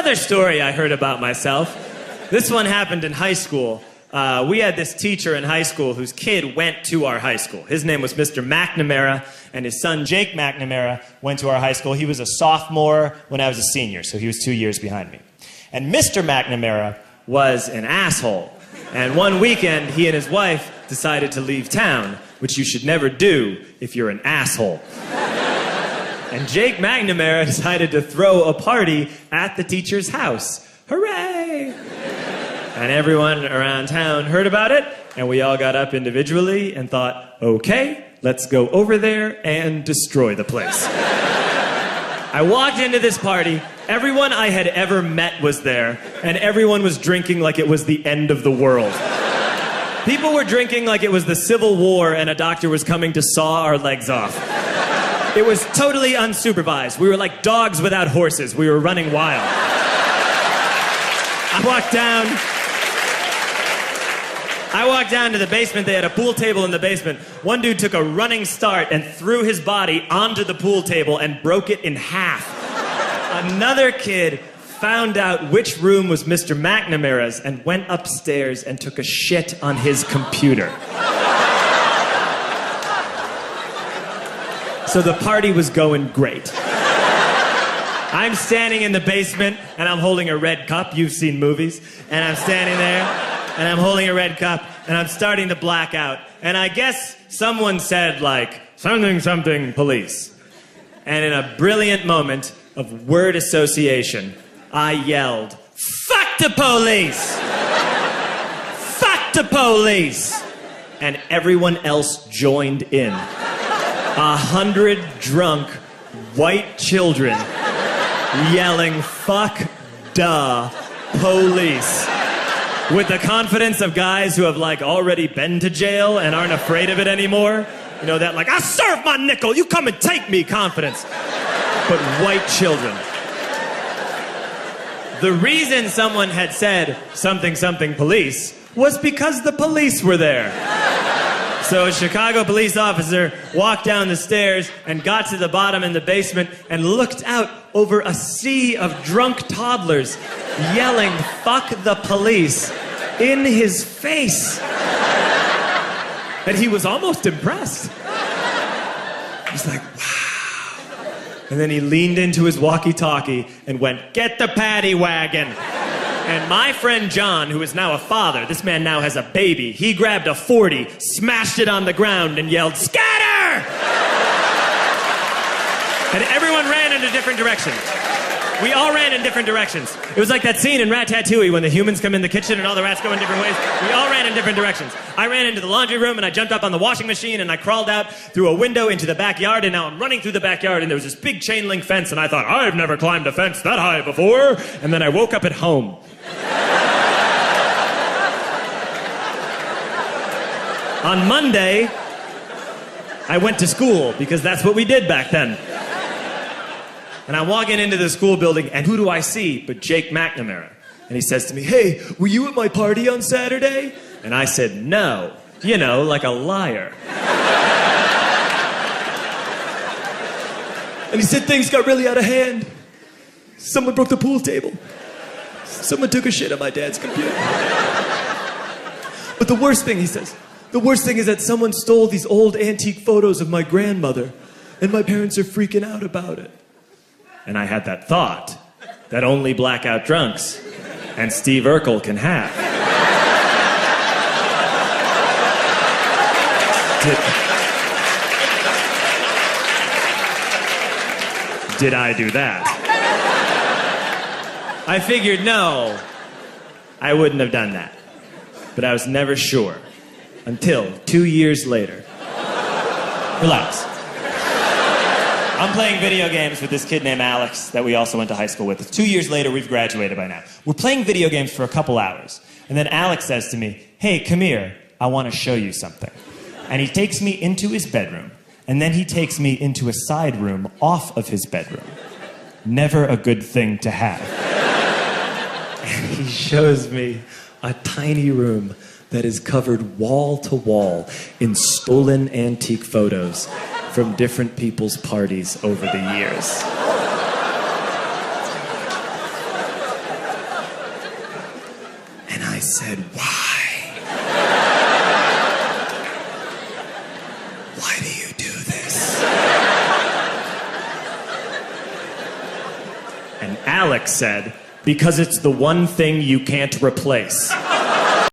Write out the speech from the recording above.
another story I heard about myself. This one happened in high school. We had this teacher in high school whose kid went to our high school. His name was Mr. McNamara, and his son Jake McNamara went to our high school. He was a sophomore when I was a senior, so he was 2 years behind me. And Mr. McNamara was an asshole. And one weekend, he and his wife decided to leave town, which you should never do if you're an asshole. And Jake McNamara decided to throw a party at the teacher's house. Hooray! And everyone around town heard about it, and we all got up individually and thought, okay, let's go over there and destroy the place. I walked into this party, everyone I had ever met was there, and everyone was drinking like it was the end of the world. People were drinking like it was the Civil War and a doctor was coming to saw our legs off. It was totally unsupervised. We were like dogs without horses. We were running wild. I walked down to the basement. They had a pool table in the basement. One dude took a running start and threw his body onto the pool table and broke it in half. Another kid found out which room was Mr. McNamara's and went upstairs and took a shit on his computer. So the party was going great. I'm standing in the basement and I'm holding a red cup. You've seen movies. And I'm standing there and I'm holding a red cup and I'm starting to black out. And I guess someone said like, something, something, police. And in a brilliant moment of word association, I yelled, fuck the police! Fuck the police! And everyone else joined in. 100 drunk white children yelling, fuck the police. With the confidence of guys who have like already been to jail and aren't afraid of it anymore. You know, that like, I serve my nickel, you come and take me confidence. But white children. The reason someone had said something, something, police was because the police were there. So a Chicago police officer walked down the stairs and got to the bottom in the basement and looked out over a sea of drunk toddlers yelling, fuck the police, in his face. And he was almost impressed. He's like, wow. And then he leaned into his walkie-talkie and went, get the paddy wagon. And my friend John, who is now a father, this man now has a baby, he grabbed a 40, smashed it on the ground, and yelled, scatter! And everyone ran in a different direction. We all ran in different directions. It was like that scene in Ratatouille when the humans come in the kitchen and all the rats go in different ways. We all ran in different directions. I ran into the laundry room and I jumped up on the washing machine and I crawled out through a window into the backyard, and now I'm running through the backyard and there was this big chain link fence and I thought, I've never climbed a fence that high before. And then I woke up at home. On Monday, I went to school because that's what we did back then. And I'm walking into the school building, and who do I see but Jake McNamara? And he says to me, hey, were you at my party on Saturday? And I said, no. You know, like a liar. And he said things got really out of hand. Someone broke the pool table. Someone took a shit on my dad's computer. But the worst thing, he says, the worst thing is that someone stole these old antique photos of my grandmother, and my parents are freaking out about it. And I had that thought that only blackout drunks and Steve Urkel can have. Did I do that? I figured, no, I wouldn't have done that. But I was never sure until 2 years later. Relax. I'm playing video games with this kid named Alex that we also went to high school with. 2 years later, we've graduated by now. We're playing video games for a couple hours. And then Alex says to me, hey, come here, I want to show you something. And he takes me into his bedroom, and then he takes me into a side room off of his bedroom. Never a good thing to have. And he shows me a tiny room that is covered wall to wall in stolen antique photos from different people's parties over the years. said, why? Why do you do this? And Alex said, because it's the one thing you can't replace.